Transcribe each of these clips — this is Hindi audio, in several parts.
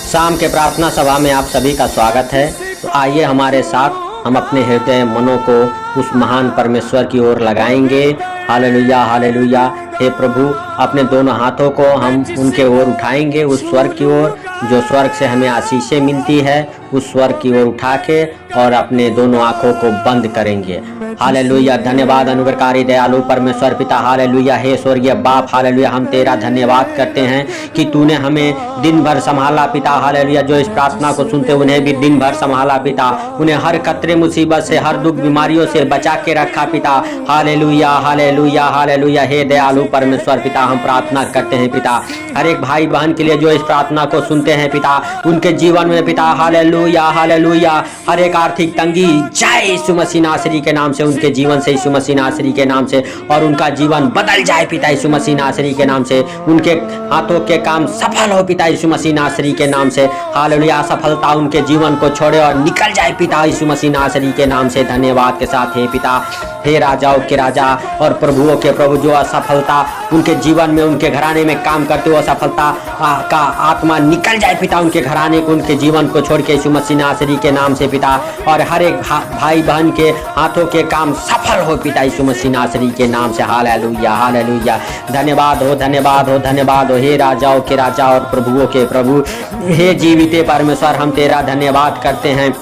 शाम के प्रार्थना सभा में आप सभी का स्वागत है। तो आइए हमारे साथ हम अपने हृदय मनों को उस महान परमेश्वर की ओर लगाएंगे। Hallelujah hallelujah. हे प्रभु, अपने दोनों हाथों को हम उनके ओर उठाएंगे, उस स्वर्ग की ओर जो स्वर्ग से हमें आशीषें मिलती है, उस स्वर्ग की ओर उठा के और अपने दोनों आंखों को बंद करेंगे। हालेलुया। धन्यवाद अनुग्रहकारी दयालु परमेश्वर पिता। हालेलुया। हे स्वर्गीय बाप, हालेलुया, हम तेरा धन्यवाद करते हैं कि तूने हमें दिन भर संभाला पिता। हालेलुया। जो इस प्रार्थना को सुनते उन्हें भी दिन भर संभाला पिता, उन्हें हर खतरे मुसीबत से, हर दुख बीमारियों से बचा के रखा पिता। Hallelujah hallelujah hallelujah. हे दयालु परमेश्वर पिता, हम प्रार्थना करते हैं पिता हर एक भाई बहन के लिए जो इस प्रार्थना को सुनते हैं पिता, उनके जीवन में पिता हालेलुया हालेलुया हर एक आर्थिक तंगी जाए यीशु मसीह नासरी के नाम से, उनके जीवन से यीशु मसीह नासरी के नाम से, और उनका जीवन बदल जाए पिता यीशु मसीह नासरी के नाम से। उनके हाथों के काम सफल हो पिता यीशु मसीह नासरी के नाम से। हालेलुया। असफलता उनके जीवन को छोड़े और निकल जाए पिता यीशु मसीह नासरी के नाम से। धन्यवाद के साथ हे पिता, हे राजाओं के राजा और प्रभुओं के प्रभु, जो असफलता उनके जीवन में, उनके घराने में काम करते हो, असफलता का आत्मा निकल जाए पिता उनके घराने को, उनके जीवन को छोड़ के यीशु मसीह नासरी के नाम से पिता। और हर एक भाई बहन के हाथों के काम सफल हो पिता यीशु मसीह नासरी के नाम से। Hallelujah hallelujah. धन्यवाद हो धन्यवाद हो धन्यवाद हो हे राजाओं के राजा और प्रभुओं के प्रभु। हे जीविते परमेश्वर, हम तेरा धन्यवाद करते हैं।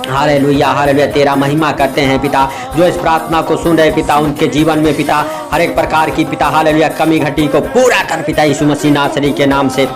Hallelujah hallelujah. तेरा महिमा करते हैं पिता। जो इस प्रार्थना को सुन रहे पिता, उनके जीवन में पिता हर एक प्रकार की पिता हालेलुया कमी घटी को पूरा कर पिता यीशु मसीह नासरी के नाम से।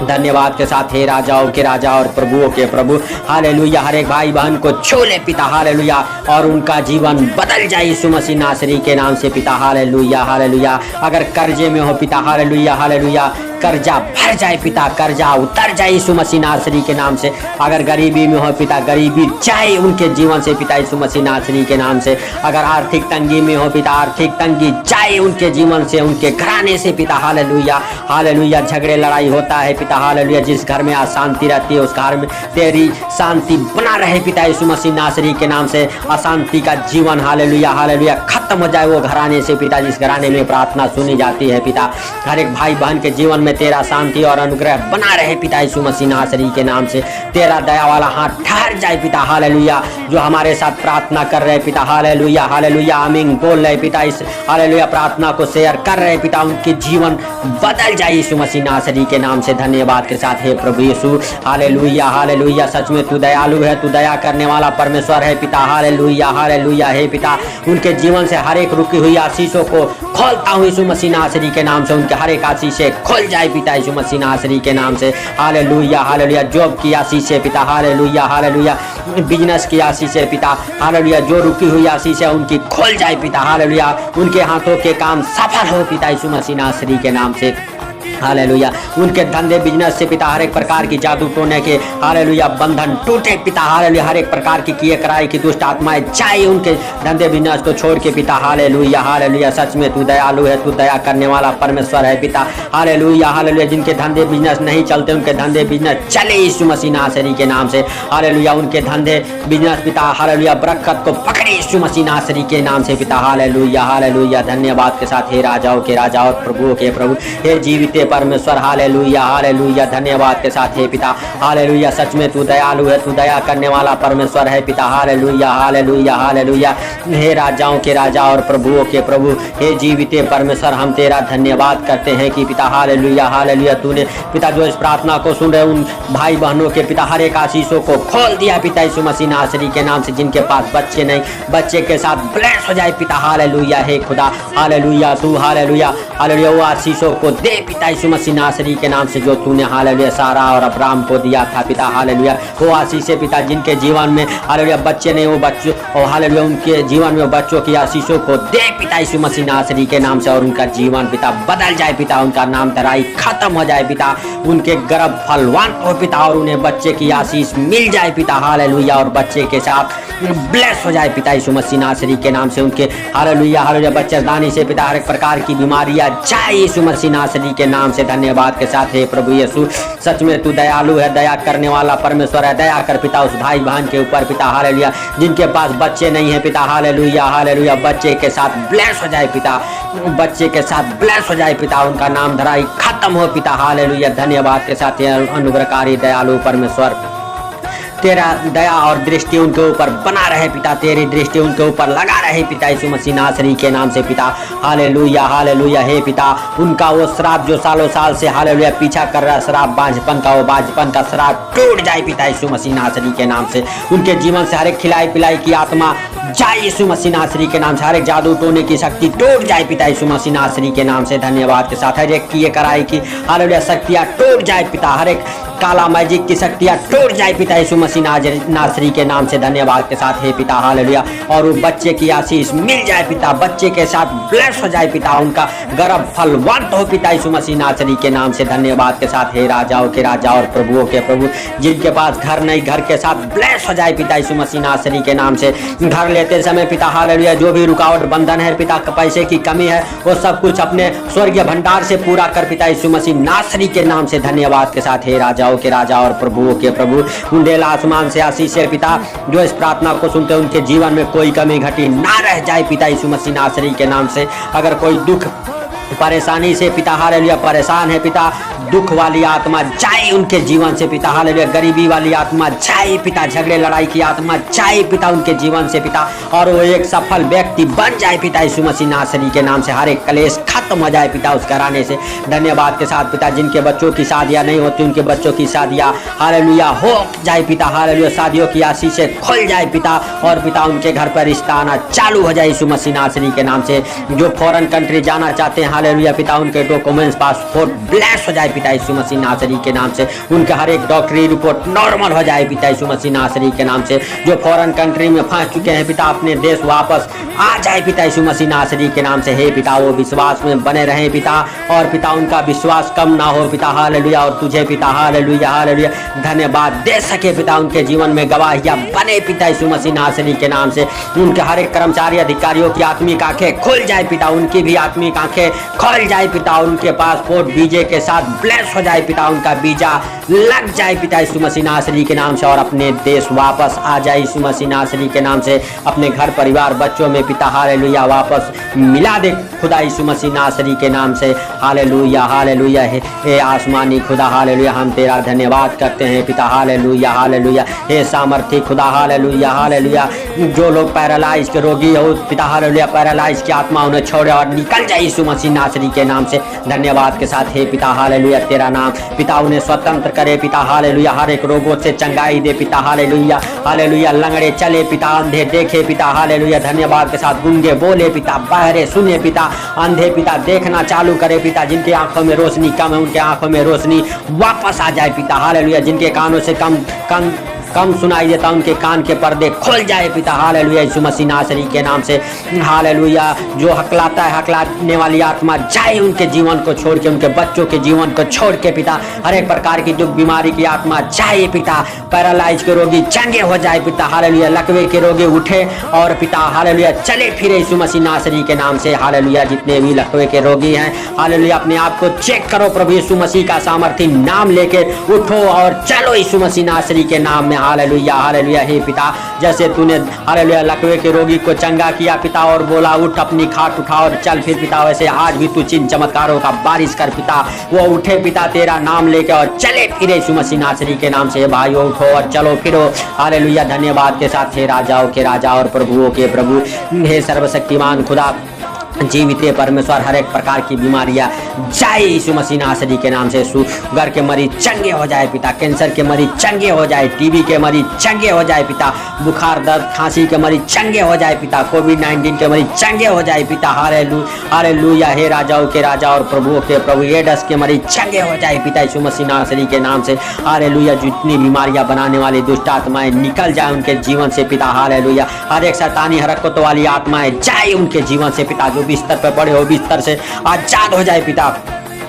धन्यवाद के साथ हे राजाओं के राजा और प्रभुओं के प्रभु। हालेलुया। हर एक भाई बहन को छू ले पिता हालेलुया, और उनका जीवन बदल जाए यीशु मसीह नासरी के नाम से पिता। Hallelujah hallelujah. अगर कर्जे में हो पिता हालेलुया हालेलुया, कर्जा भर जाए पिता, कर्जा उतर जाए यीशु मसीह नासरी के नाम से। अगर गरीबी में हो पिता, गरीबी जाए उनके जीवन से पिता यीशु मसीह नासरी के नाम से। अगर आर्थिक तंगी में हो पिता, आर्थिक तंगी जाए उनके जीवन से, उनके घराने से पिता। Hallelujah hallelujah. झगड़े लड़ाई होता है पिता हालेलुया, जिस घर में अशांति रहती है उस घर में तेरी शांति बना रहे पिता यीशु मसीह नासरी के नाम से। अशांति का जीवन हालेलुया हालेलुया खत्म हो जाए वो घराने से पिता, जिस घराने में प्रार्थना सुनी जाती है पिता। हर एक भाई बहन के जीवन में तेरा शांति और अनुग्रह बना रहे पिता यीशु मसीह नासरी के नाम से। तेरा दया वाला हाथ ठहर जाए पिता हालेलुया। जो हमारे साथ प्रार्थना कर रहे पिता हालेलुया हालेलुया आमीन बोल रहे पिता, इस हालेलुया प्रार्थना को शेयर कर रहे पिता, उनके जीवन बदल जाए यीशु मसीह नासरी के नाम से। धन्यवाद के साथ हे प्रभु यीशु। Hallelujah hallelujah. सच में तू दयालु है, तू दया करने वाला परमेश्वर है पिता। Hallelujah hallelujah. हे पिता, उनके जीवन से हर एक रुकी हुई आशीषों को खोलता हूँ यीशु मसीह नासरी के नाम से। उनके हर एक आशीषें खोल जाए पिता यीशु मसीह नासरी के नाम से। Hallelujah hallelujah. जॉब की आशीषें पिता हालेलुया हालेलुया। बिजनेस की आशीषें पिता हालेलुया, जो रुकी हुई आशीषें उनकी खोल जाए पिता हालेलुया। उनके हाथों के काम सफल हो पिता यीशु मसीह नासरी के नाम से। हालेलुया। उनके धंधे बिजनेस से पिता हर एक प्रकार की जादू टोने के हालेलुया बंधन टूटे पिता हालेलुया। हर एक प्रकार की किए कराई की दुष्ट आत्माएं जाए उनके धंधे बिजनेस को छोड़ के पिता। Hallelujah hallelujah. सच में तू दयालु है, तू दया करने वाला परमेश्वर है पिता। Hallelujah hallelujah. जिनके धंधे बिजनेस नहीं चलते उनके धंधे बिजनेस चले यीशु मसीह नासरी के नाम से। हालेलुया। उनके धंधे बिजनेस पिता हालेलुया बरकत को पकड़े यीशु मसीह नासरी के नाम से पिता। Hallelujah hallelujah. धन्यवाद के साथ हे राजाओं के राजा और प्रभुओं के प्रभु, हे जीविते परमेश्वर। Hallelujah hallelujah. धन्यवाद के साथ हे पिता। हालेलुया। सच में तू दयालु है, तू दया करने वाला परमेश्वर है पिता। Hallelujah hallelujah hallelujah. हे राजाओं के राजा और प्रभुओं के प्रभु, हे जीविते परमेश्वर, हम तेरा धन्यवाद करते हैं कि पिता हालेलुया हालेलुया तूने पिता जो इस प्रार्थना को सुन रहे उन भाई बहनों के पिता हर एक आशीषों को खोल दिया पिता यीशु मसीह नासरी के नाम से। जिनके पास बच्चे नहीं, बच्चे के साथ ब्लेस हो जाए पिता। हालेलुया। हे खुदा हालेलुया, तू हालेलुया हालेलुया वो आशीषों को दे पिता यीशु मसीह नासरी के नाम से, जो तूने हालेलुया सारा और अब्राहम को दिया था पिता। हालेलुया वो आशीषें पिता जिनके जीवन में हालेलुया बच्चे नहीं, वो बच्चों और हालेलुया उनके जीवन में बच्चों की आशीषों को दे पिता यीशु मसीह नासरी के नाम से, और उनका जीवन पिता बदल जाए पिता। उनका नाम तराई खत्म हो जाए पिता, उनके गर्भ फलवान हो पिता, और उन्हें बच्चे की आशीष मिल जाए पिता। हालेलुया। और बच्चे के साथ ब्लेस हो जाए पिता यीशु मसीह नासरी के नाम से। उनके हालेलुया हालेलुया बच्चेदानी से पिता हर एक प्रकार की बीमारियां जाए यीशु मसीह नासरी के नाम नाम से धन्यवाद के साथ हे प्रभु यीशु, सच में तू दयालु है, दया करने वाला परमेश्वर है। दया कर पिता उस भाई बहन के ऊपर पिता, हालेलुया, जिनके पास बच्चे नहीं है पिता, हालेलुया हालेलुया, बच्चे के साथ ब्लेस हो जाए पिता, बच्चे के साथ ब्लेस हो जाए पिता, उनका नाम धराई खत्म हो पिता, हालेलुया। धन्यवाद के साथ अनुग्रहकारी दयालु परमेश्वर, तेरा दया और दृष्टि उनके ऊपर बना रहे पिता, तेरी दृष्टि उनके ऊपर लगा रहे पिता, यीशु मसीह नासरी के नाम से पिता, हालेलुया हालेलुया। हे पिता, उनका वो श्राप जो सालों साल से हालेलुया पीछा कर रहा श्राप, बांझपन का, वो बांझपन का श्राप टूट जाए पिता, यीशु मसीह नासरी के नाम से। उनके जीवन से हर एक खिलाई पिलाई की आत्मा जाए यीशु मसीह नासरी के नाम से, हर एक जादू टोने की शक्ति टूट जाए पिता, यीशु मसीह नासरी के नाम से। धन्यवाद के साथ हर एक किए कराई की हालेलुया शक्तियाँ टूट जाए पिता, हर एक काला मैजिक की शक्तियाँ टूट जाए पिता, यीशु मसीह नासरी के नाम से। धन्यवाद के साथ हे पिता, हालेलुया, और उस बच्चे की आशीष मिल जाए पिता, बच्चे के साथ ब्लेस हो जाए पिता, उनका गर्भ फलवंत हो पिता, यीशु मसीह नासरी के नाम से। धन्यवाद के साथ हे राजाओं के राजा और प्रभुओं के प्रभु, जिनके पास घर नहीं, घर के साथ ब्लेस हो जाए पिता, यीशु मसीह नासरी के नाम से। घर लेते समय पिता, हालेलुया, जो भी रुकावट बंधन है पिता, पैसे की कमी है, वो सब कुछ अपने स्वर्गीय भंडार से पूरा कर पिता, यीशु मसीह नासरी के नाम से। धन्यवाद के साथ हे राजाओं के राजा और प्रभुओं के प्रभु, उंडेला आसमान से आशीष है पिता, जो इस प्रार्थना को सुनते उनके जीवन में कोई कमी घटी ना रह जाए पिता, यीशु मसीह नासरी के नाम से। अगर कोई दुख परेशानी से पिता, हालेलुया, परेशान है पिता, दुख वाली आत्मा जाए उनके जीवन से पिता, हालेलुया, गरीबी वाली आत्मा जाए पिता, झगड़े लड़ाई की आत्मा जाए पिता उनके जीवन से पिता, और वो एक सफल व्यक्ति बन जाए पिता, यीशु मसीह नासरी के नाम से। हर एक क्लेश खत्म हो जाए पिता उस घराने से। धन्यवाद के साथ पिता, जिनके बच्चों की शादियां नहीं होती उनके बच्चों की शादियां हालेलुया हो जाए पिता, हालेलुया, शादियों की आशीषें खुल जाए पिता, और पिता उनके घर पर रिश्ता आना चालू हो जाए यीशु मसीह नासरी के नाम से। जो फॉरेन कंट्री जाना चाहते हैं हालेलुया पिता, उनके डॉक्यूमेंट्स पासपोर्ट ब्लेस हो जाए पिता, यीशु मसीह नासरी के नाम से। उनका हर एक डॉक्टरी रिपोर्ट नॉर्मल हो जाए पिता, यीशु मसीह नासरी के नाम से। जो फॉरेन कंट्री में फंस चुके हैं पिता, अपने देश वापस आ जाए पिता, यीशु मसीह नासरी के नाम से। हे पिता, वो विश्वास में बने रहें पिता, और पिता उनका विश्वास कम ना हो पिता, हालेलुया, और तुझे पिता, हालेलुया हालेलुया, धन्यवाद दे सके पिता, उनके जीवन में गवाहियां बने पिता, यीशु मसीह नासरी के नाम से। उनके हर एक कर्मचारी अधिकारियों की आत्मिक आंखें खुल जाए पिता, उनकी भी आत्मिक आंखें खुल जाए पिता, उनके पासपोर्ट वीजे के साथ ब्लेस हो जाए पिता, उनका वीजा लग जाए पिता, यीशु मसीह नासरी के नाम से, और अपने देश वापस आ जाए यीशु मसीह नासरी के नाम से। अपने घर परिवार बच्चों में पिता, हालेलुया, वापस मिला दे खुदा, यीशु मसीह नासरी के नाम से। Hallelujah hallelujah. हे आसमानी खुदा, हालेलुया, हम तेरा धन्यवाद करते हैं पिता, हालेलुया हालेलुया। हे सामर्थी खुदा, हालेलुया हालेलुया, जो लोग पैरालाइज के रोगी हो पिता, हालेलुया, पैरालाइज की आत्मा उन्हें छोड़े और निकल जाए यीशु मसीह नासरी के नाम से। धन्यवाद के साथ हे पिता, हालेलुया, तेरा नाम पिता उन्हें स्वतंत्र करे पिता, हालेलुया, हर एक रोगों से चंगाई दे पिता, हालेलुया हालेलुया, लंगड़े चले पिता, अंधे देखे पिता, हालेलुया, धन्यवाद के साथ गूंगे बोले पिता, बहरे सुने पिता, अंधे पिता देखना चालू करे पिता, जिनके आंखों में रोशनी कम है उनके आंखों में रोशनी वापस आ जाए पिता, हालेलुया, जिनके कानों से कम सुनाई देता उनके कान के पर्दे खुल जाए पिता, हालेलुया, यीशु मसीह नासरी के नाम से। हालेलुया, जो हकलाता है, हकलाने वाली आत्मा जाए उनके जीवन को छोड़ के, उनके बच्चों के जीवन को छोड़ के पिता, हर एक प्रकार की दुख बीमारी की आत्मा जाए पिता, पैरालाइज के रोगी चंगे हो जाए पिता, हालेलुया, लकवे के रोगी उठे और पिता, हालेलुया, चले फिरे यीशु मसीह नासरी के नाम से। हालेलुया, जितने भी लकवे के रोगी हैं, हालेलुया, अपने आप को चेक करो प्रभु यीशु मसीह का सामर्थी नाम लेके उठो और चलो यीशु मसीह नासरी के नाम में। Hallelujah hallelujah. हे पिता, जैसे तूने हालेलुया लकवे के रोगी को चंगा किया पिता, और बोला उठ अपनी खाट उठा और चल फिर पिता, वैसे आज भी तू चिन्ह चमत्कारों का बारिश कर पिता, वो उठे पिता तेरा नाम लेके और चले फिरे यीशु मसीह नासरी के नाम से। भाइयों उठो और चलो फिरो, हालेलुया, धन्यवाद के साथ हे राजाओं के राजा और प्रभुओं के प्रभु, हे सर्वशक्तिमान खुदा, जीवित परमेश्वर, हर एक प्रकार की बीमारियां जाए यीशु मसीह नासरी के नाम से। शुगर के मरीज चंगे हो जाए पिता, कैंसर के मरीज चंगे हो जाए, टीबी के मरीज चंगे हो जाए पिता, बुखार दर्द खांसी के मरीज चंगे हो जाए पिता, कोविड-19 के मरीज चंगे हो जाए पिता, हालेलुया, हे राजाओं के राजा और प्रभुओं के प्रभु, एड्स के मरीज चंगे हो जाए पिता यीशु मसीह नासरी के नाम से। हालेलुया, जितनी बीमारियां बनाने वाली दुष्ट आत्माएं निकल जाए उनके जीवन से पिता, हालेलुया, हर एक शैतानी हरकतों वाली आत्माएं जाए उनके जीवन से पिता, जो बिस्तर पर पड़े हो बिस्तर से आजाद हो जाए पिता,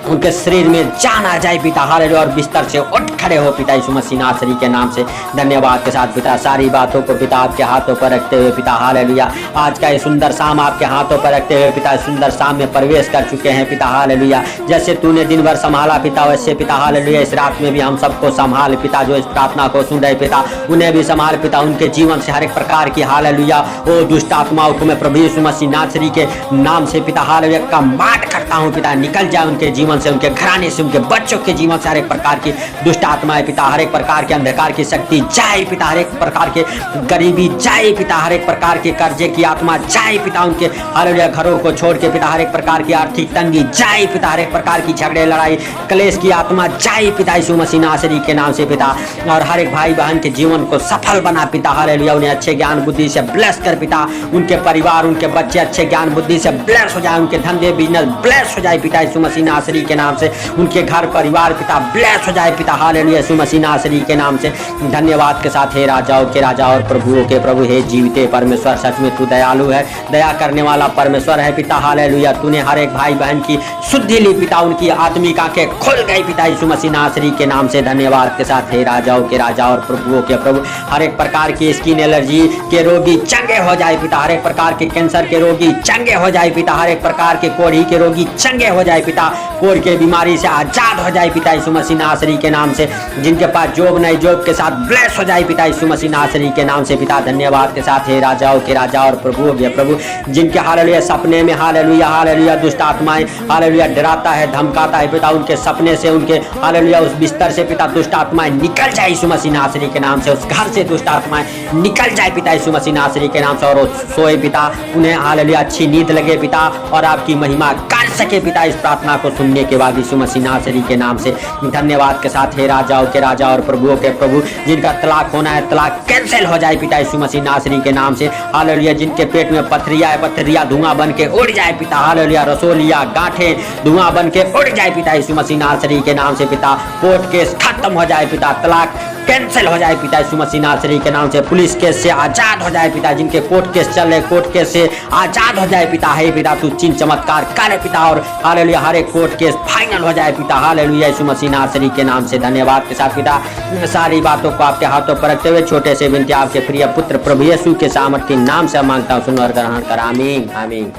उनके शरीर में जान आ जाए पिता, हालेलुया, और बिस्तर से उठ खड़े हो पिता यीशु मसीह नासरी के नाम से धन्यवाद के साथ पिता। सारी बातों को पिता आपके हाथों पर रखते हुए पिता, हालेलुया, आज का ये सुंदर शाम आपके हाथों पर रखते हुए पिता, सुंदर शाम में प्रवेश कर चुके हैं पिता, हालेलुया। जैसे तूने दिन भर संभाला पिता, वैसे पिता, हालेलुया, इस रात में भी हम सबको संभाल पिता, जो इस प्रार्थना को सुन रहे पिता, उन्हें भी संभाल पिता, उनके जीवन से हर एक प्रकार की, हालेलुया, ओ दुष्ट आत्माओं को मैं प्रभु यीशु मसीह नासरी के नाम से पिता, हालेलुया, कमांड करता हूँ पिता, निकल जाए उनके जीवन से, उनके घराने से, उनके बच्चों के जीवन से हर एक प्रकार की दुष्ट आत्माएं पिता, हर एक प्रकार के अंधकार की शक्ति जाए पिता, हर एक प्रकार के गरीबी जाए पिता, हर एक प्रकार के कर्जे की आत्मा जाए पिता, उनके हालेलुया घरों को छोड़ के पिता, हर एक प्रकार की आर्थिक तंगी जाए पिता, हर एक प्रकार की झगड़े लड़ाई क्लेश की आत्मा जाए पिता यीशु मसीह नासरी के नाम से पिता, और हर एक भाई बहन के जीवन को सफल बना पिता, हालेलुया, उन्हें अच्छे ज्ञान बुद्धि से ब्लेस कर पिता, उनके परिवार, उनके बच्चे अच्छे ज्ञान बुद्धि से ब्लेस हो जाए, उनके धंधे बिजनेस ब्लेस हो जाए पिता यीशु मसीह नासरी के नाम से, उनके घर परिवार पिता ब्लेस हो जाए पिता, हालेलुया, यीशु मसीह नासरी के नाम से धन्यवाद के साथ। हे राजाओं के राजा और प्रभुओं के प्रभु, हे जीविते परमेश्वर, सच में तू दयालु है, दया करने वाला परमेश्वर है पिता, हालेलुया, तूने हर एक भाई बहन की शुद्धि ली पिता, उनकी आत्मिक आंखें खुल गई पिता यीशु मसीह नासरी के नाम से धन्यवाद के साथ। हे राजाओं के राजा और प्रभुओं के प्रभु, हर एक प्रकार की स्किन एलर्जी के रोगी चंगे हो जाए पिता, हर एक प्रकार के कैंसर के रोगी चंगे हो जाए पिता, हर एक प्रकार के कोढ़ी के रोगी चंगे हो जाए पिता, कोढ़ के बीमारी से आजाद हो जाए पिता यीशु मसीह नासरी के नाम से, जिनके पास जॉब नहीं जॉब के साथ ब्लेस हो जाए पिता यीशु मसीह नासरी के नाम से पिता, धन्यवाद के साथ। हे राजाओं के राजा और प्रभुओं के प्रभु, जिनके हालेलुया सपने में, हालेलुया, हालेलुया, दुष्ट आत्माएं, हालेलुया, डराता है, धमकाता है पिता, उनके सपने से, उनके हालेलुया उस बिस्तर से पिता दुष्ट आत्माएं निकल जाए यीशु मसीह नासरी के नाम से, उस घर से दुष्ट आत्माएं निकल जाए पिता यीशु मसीह नासरी के नाम से, और सोए पिता, उन्हें हालेलुया अच्छी नींद लगे पिता, और आपकी महिमा कर सके पिता, इस प्रार्थना को सुनने के बाद यीशु मसीह नासरी के नाम से धन्यवाद के साथ। हे राजाओं के राजा और प्रभुओं के प्रभु, जिनका तलाक होना है तलाक कैंसिल हो जाए पिता यीशु मसीह नासरी के नाम से, हालेलुया, जिनके पेट में पथरिया है, पथरिया धुआं बन के उड़ जाए पिता, हालेलुया, रसोलिया गांठें धुआं बन के उड़ जाए पिता यीशु मसीह नासरी के नाम से पिता, कोर्ट केस खत्म हो जाए पिता, तलाक कैंसिल हो जाए पिता यीशु मसीह नासरी के नाम से, पुलिस केस से आजाद हो जाए पिता, जिनके कोर्ट केस चल रहे कोर्ट केस से आजाद हो जाए पिता, हे पिता तू चिन्ह चमत्कार कर पिता, और हालेलुया हर एक कोर्ट केस फाइनल हो जाए पिता, हालेलुया, यीशु मसीह नासरी के नाम से धन्यवाद के साथ पिता। सारी बातों को आपके हाथों पर रखते हुए छोटे से विनती आपके प्रिय पुत्र प्रभु यीशु के सामर्थ्य नाम से मांगता हूँ, सुन और ग्रहण कर, आमीन आमीन।